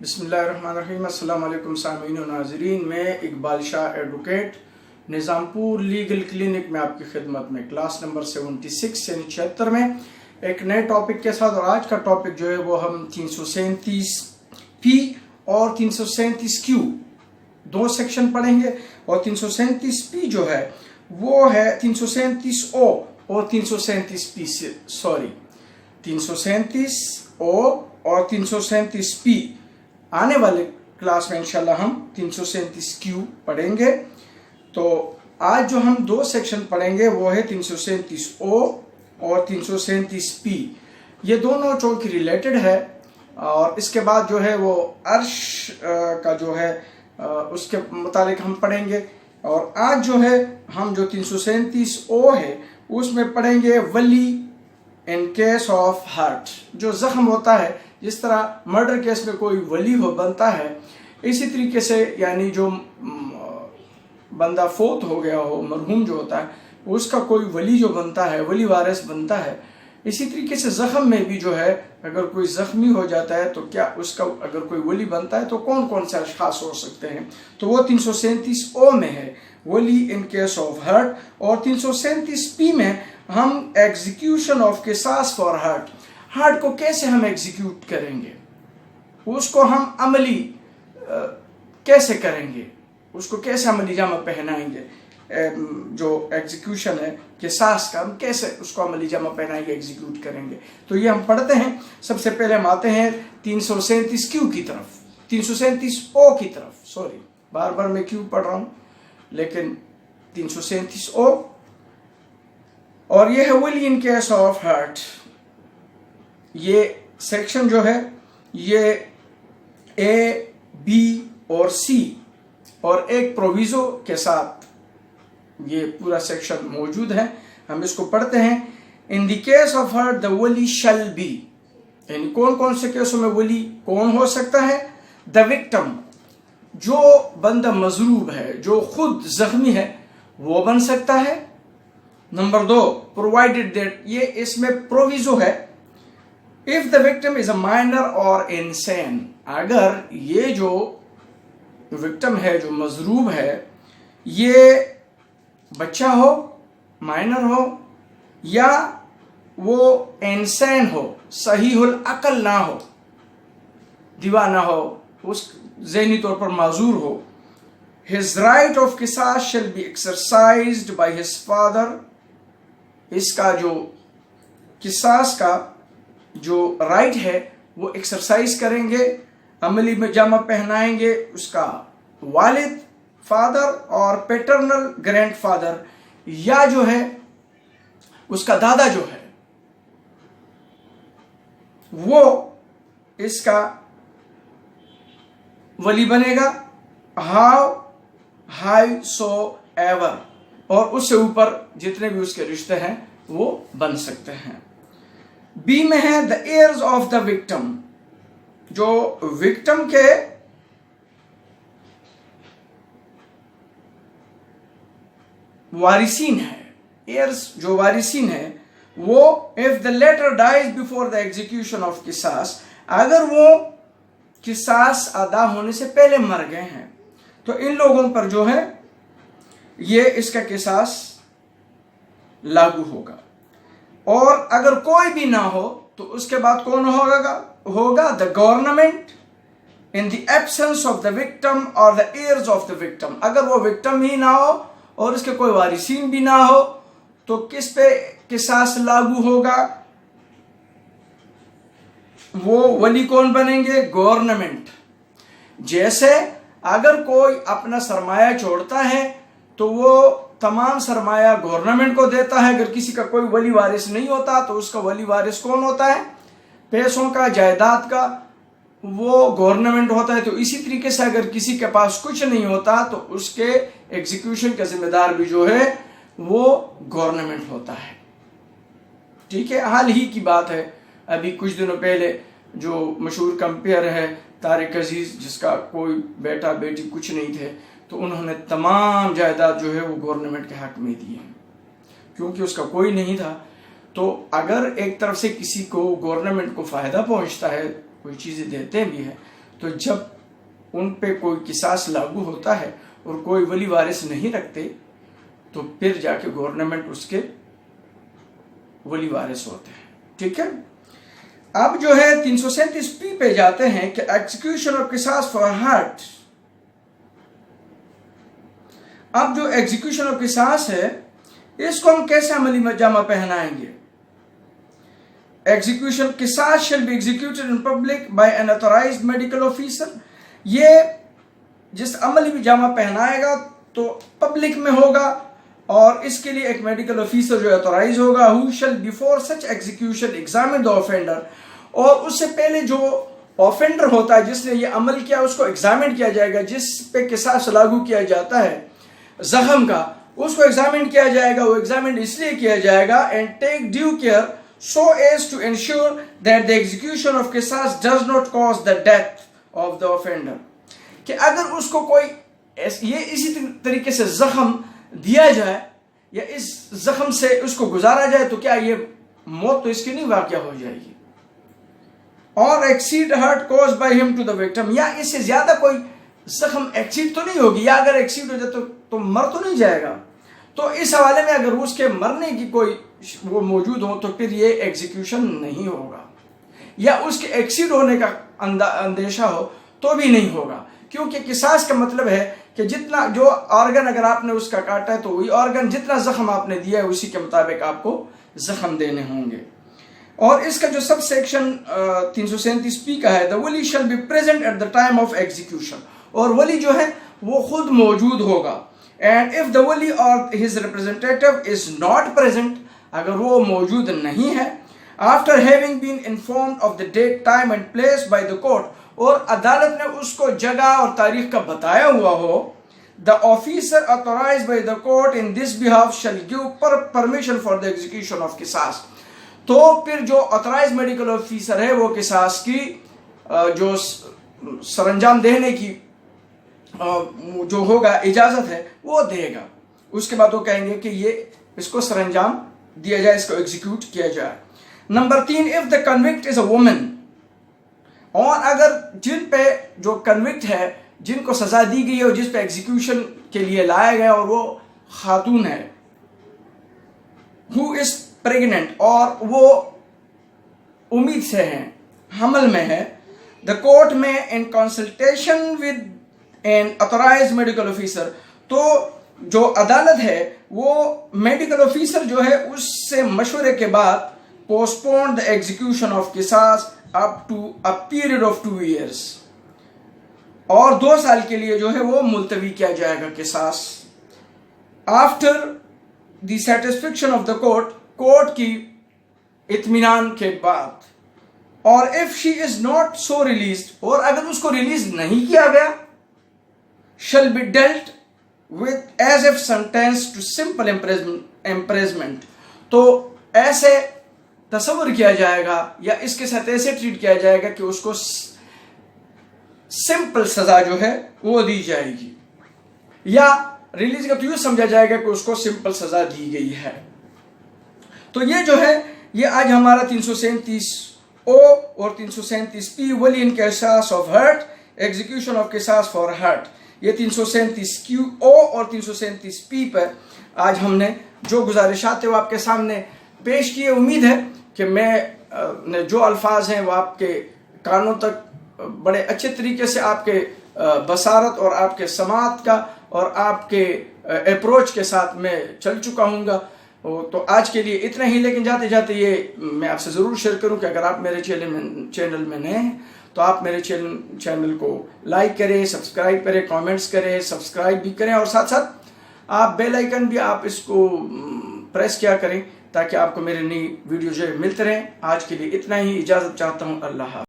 بسم اللہ الرحمن الرحیم۔ السلام علیکم سامعین و ناظرین، میں اقبال شاہ ایڈوکیٹ نظام پور لیگل کلینک میں آپ کی خدمت میں کلاس نمبر 76 یعنی 76 میں ایک نئے ٹاپک کے ساتھ، اور آج کا ٹاپک جو ہے وہ ہم 337P اور 337Q دو سیکشن پڑھیں گے، اور 337P جو ہے وہ ہے 337O اور 337P سے 337O اور 337P۔ آنے والے کلاس میں انشاءاللہ ہم 337Q پڑھیں گے۔ تو آج جو ہم دو سیکشن پڑھیں گے وہ ہے 337O اور 337P۔ یہ دونوں چونکہ ریلیٹڈ ہے، اور اس کے بعد جو ہے وہ عرش کا جو ہے اس کے متعلق ہم پڑھیں گے، اور آج جو ہے ہم جو 337O ہے اس میں پڑھیں گے ولی ان کیس آف ہرٹ۔ جو زخم ہوتا ہے، جس طرح مرڈر کیس میں کوئی ولی بنتا ہے، اسی طریقے سے یعنی جو بندہ فوت ہو گیا ہو، مرحوم جو ہوتا ہے، اس کا کوئی ولی جو بنتا ہے، ولی وارث بنتا ہے، اسی طریقے سے زخم میں بھی جو ہے اگر کوئی زخمی ہو جاتا ہے تو کیا اس کا اگر کوئی ولی بنتا ہے تو کون کون سے اشخاص ہو سکتے ہیں، تو وہ 337O میں ہے، ولی ان کیس آف ہرٹ، اور 337P میں ہم ایگزیکیوشن آف قصاص فار ہرٹ۔ ہارٹ کو کیسے ہم ایگزیکیوٹ کریں گے، اس کو ہم عملی کیسے کریں گے، اس کو کیسے عملی جامہ پہنائیں گے، جو ایگزیکیوشن ہے قصاص کا، ہم کیسے اس کو عملی جامہ پہنائیں گے، ایگزیکیوٹ کریں گے۔ تو یہ ہم پڑھتے ہیں۔ سب سے پہلے ہم آتے ہیں 337Q کی طرف، 337O کی طرف، بار بار میں Q پڑھ رہا ہوں لیکن 337O، اور یہ ہے ولی ان کیس آف ہرٹ۔ یہ سیکشن جو ہے یہ A, B اور C اور ایک پروویزو کے ساتھ یہ پورا سیکشن موجود ہے۔ ہم اس کو پڑھتے ہیں۔ In the case of hurt the wali shall be، یعنی کون کون سے کیسوں میں ولی کون ہو سکتا ہے؟ the victim، جو بندہ مضروب ہے، جو خود زخمی ہے، وہ بن سکتا ہے۔ نمبر 2، provided that، یہ اس میں پروویزو ہے، if the victim is a minor or insane، اگر یہ جو وکٹم ہے، جو مضروب ہے، یہ بچہ ہو، مائنر ہو، یا وہ انسین ہو، صحیح العقل نہ ہو، دیوانہ ہو، اس ذہنی طور پر معذور ہو۔ his right of قصاص shall be exercised by his father، اس کا جو قصاص کا جو رائٹ ہے وہ ایکسرسائز کریں گے، عملی میں جامہ پہنائیں گے اس کا والد، فادر، اور پیٹرنل گرینڈ فادر، یا جو ہے اس کا دادا جو ہے وہ اس کا ولی بنے گا، ہاؤ ہائی سو ایور، اور اس سے اوپر جتنے بھی اس کے رشتے ہیں وہ بن سکتے ہیں۔ B میں ہے the heirs of the victim، جو وکٹم کے وارثین ہیں، heirs جو وارثین ہیں، وہ if the latter dies before the execution of قصاص، اگر وہ قصاص ادا ہونے سے پہلے مر گئے ہیں تو ان لوگوں پر جو ہے یہ اس کا قصاص لاگو ہوگا، اور اگر کوئی بھی نہ ہو تو اس کے بعد کون ہوگا the government in the absence of the victim or the heirs of the victim۔ اگر وہ وکٹم ہی نہ ہو اور اس کے کوئی وارثین بھی نہ ہو تو کس پہ قصاص لاگو ہوگا؟ وہ ولی کون بنیں گے؟ گورنمنٹ۔ جیسے اگر کوئی اپنا سرمایہ چھوڑتا ہے تو وہ تمام سرمایہ گورنمنٹ کو دیتا ہے، اگر کسی کا کوئی ولی وارث نہیں ہوتا تو اس کا ولی وارث کون ہوتا ہے؟ پیسوں کا، جائیداد کا، وہ گورنمنٹ ہوتا ہے۔ تو اسی طریقے سے اگر کسی کے پاس کچھ نہیں ہوتا تو اس کے ایگزیکیوشن کا ذمہ دار بھی جو ہے وہ گورنمنٹ ہوتا ہے۔ ٹھیک ہے، حال ہی کی بات ہے، ابھی کچھ دنوں پہلے جو مشہور کمپیئر ہے طارق عزیز، جس کا کوئی بیٹا بیٹی کچھ نہیں تھے، تو انہوں نے تمام جائیداد جو ہے وہ گورنمنٹ کے حق میں دی ہے، کیونکہ اس کا کوئی نہیں تھا۔ تو اگر ایک طرف سے کسی کو گورنمنٹ کو فائدہ پہنچتا ہے، کوئی چیزیں دیتے بھی ہیں، تو جب ان پہ کوئی قصاص لاگو ہوتا ہے اور کوئی ولی وارث نہیں رکھتے تو پھر جا کے گورنمنٹ اس کے ولی وارث ہوتے ہیں. ٹھیک ہے. اب جو ہے 337 پہ جاتے ہیں کہ ایگزیکیوشن آف قصاص فار ہرٹ. اب جو ایگزیکیوشن آف قصاص ہے اس کو ہم کیسے عملی جامہ پہنائیں گے؟ ایگزیکیوشن قصاص shall be executed in public by an authorized medical officer. یہ جس عملی جامہ پہنائے گا تو پبلک میں ہوگا اور اس کے لیے ایک میڈیکل آفیسر جو اتھورائز ہوگا. who shall before such execution examine the offender. اور اس سے پہلے جو آفینڈر ہوتا ہے جس نے یہ عمل کیا اس کو ایگزامن کیا جائے گا. جس پہ قصاص لاگو کیا جاتا ہے زخم کا اس کو ایگزامن کیا جائے گا. وہ ایگزامن اس لیے کیا جائے گا and take due care so as to ensure that the execution of qisas does not cause the death of the offender. کہ اگر اس کو کوئی یہ اسی طریقے سے زخم دیا جائے یا اس زخم سے اس کو گزارا جائے تو کیا یہ موت تو اس کی نہیں واقع ہو جائے گی. اور exceed hurt caused by him to the victim. یا اس سے زیادہ کوئی زخم ایکسیڈ تو نہیں ہوگی یا اگر ایکسیڈ ہو جائے تو مر تو نہیں جائے گا. تو اس حوالے میں اگر اس کے مرنے کی کوئی وہ موجود ہو تو پھر یہ ایگزیکیوشن نہیں ہوگا. یا اس کے ایکسیڈ ہونے کا اندیشہ ہو تو بھی نہیں ہوگا. کیونکہ قصاص کا مطلب ہے کہ جتنا جو آرگن اگر آپ نے اس کا کاٹا ہے تو وہی آرگن جتنا زخم آپ نے دیا ہے اسی کے مطابق آپ کو زخم دینے ہوں گے. اور اس کا جو سب سیکشن 337 کا ہے the wali shall be present at the time of execution. اور ولی جو ہے وہ خود موجود ہوگا. And if the wali or his representative is not present, اگر وہ موجود نہیں ہے after having been informed of the date, time and place by the court, اور عدالت نے اس کو جگہ اور تاریخ کا بتایا ہوا ہو, the officer authorized by the court in this behalf shall give permission for the execution of qisas. تو پھر جو authorized medical officer ہے وہ قصاص کی جو سرانجام دینے کی جو ہوگا اجازت ہے وہ دے گا. اس کے بعد وہ کہیں گے کہ یہ اس کو سرانجام دیا جائے, اس کو ایگزیکیوٹ کیا جائے. Number 3, if the convict is a woman. اور اگر جن پہ جو کنوکٹ ہے جن کو سزا دی گئی ہے اور جس پہ ایگزیکیوشن کے لیے لایا گیا اور وہ خاتون ہے, who is pregnant, اور وہ امید سے ہیں حمل میں ہے, the court may in consultation with an authorized medical officer. تو جو عدالت ہے وہ میڈیکل آفیسر جو ہے اس سے مشورے کے بعد postpone the execution of qisas up to a period of 2 years. اور 2 سال کے لیے جو ہے وہ ملتوی کیا جائے گا قصاص. after the satisfaction of the court کی اطمینان کے بعد. اور if she is not so released, اور اگر اس کو ریلیز نہیں کیا گیا, shall be dealt with as if sentenced to simple imprisonment. تو ایسے تصور کیا جائے گا یا اس کے ساتھ ایسے ٹریٹ کیا جائے گا کہ اس کو سمپل سزا جو ہے وہ دی جائے گی, یا ریلیز کا تو یوں سمجھا جائے گا کہ اس کو سمپل سزا دی گئی ہے. تو یہ جو ہے یہ آج ہمارا 337 اور 337 P ولی ان قصاص آف ہرٹ, ایگزیکیوشن آف قصاص فار ہرٹ, یہ 337 QO اور 337 P پر آج ہم نے جو گزارشات وہ آپ کے سامنے پیش کیے. امید ہے کہ میں جو الفاظ ہیں وہ آپ کے کانوں تک بڑے اچھے طریقے سے آپ کے بصارت اور آپ کے سماعت کا اور آپ کے اپروچ کے ساتھ میں چل چکا ہوں گا. تو آج کے لیے اتنا ہی, لیکن جاتے جاتے یہ میں آپ سے ضرور شیئر کروں کہ اگر آپ میرے چینل میں نئے ہیں تو آپ میرے چینل کو لائک کریں, سبسکرائب کریں, کامنٹس کریں, سبسکرائب بھی کریں, اور ساتھ ساتھ آپ بیل آئیکن بھی آپ اس کو پریس کیا کریں تاکہ آپ کو میرے نئی ویڈیو جو ملتے رہیں. آج کے لیے اتنا ہی, اجازت چاہتا ہوں. اللہ حافظ.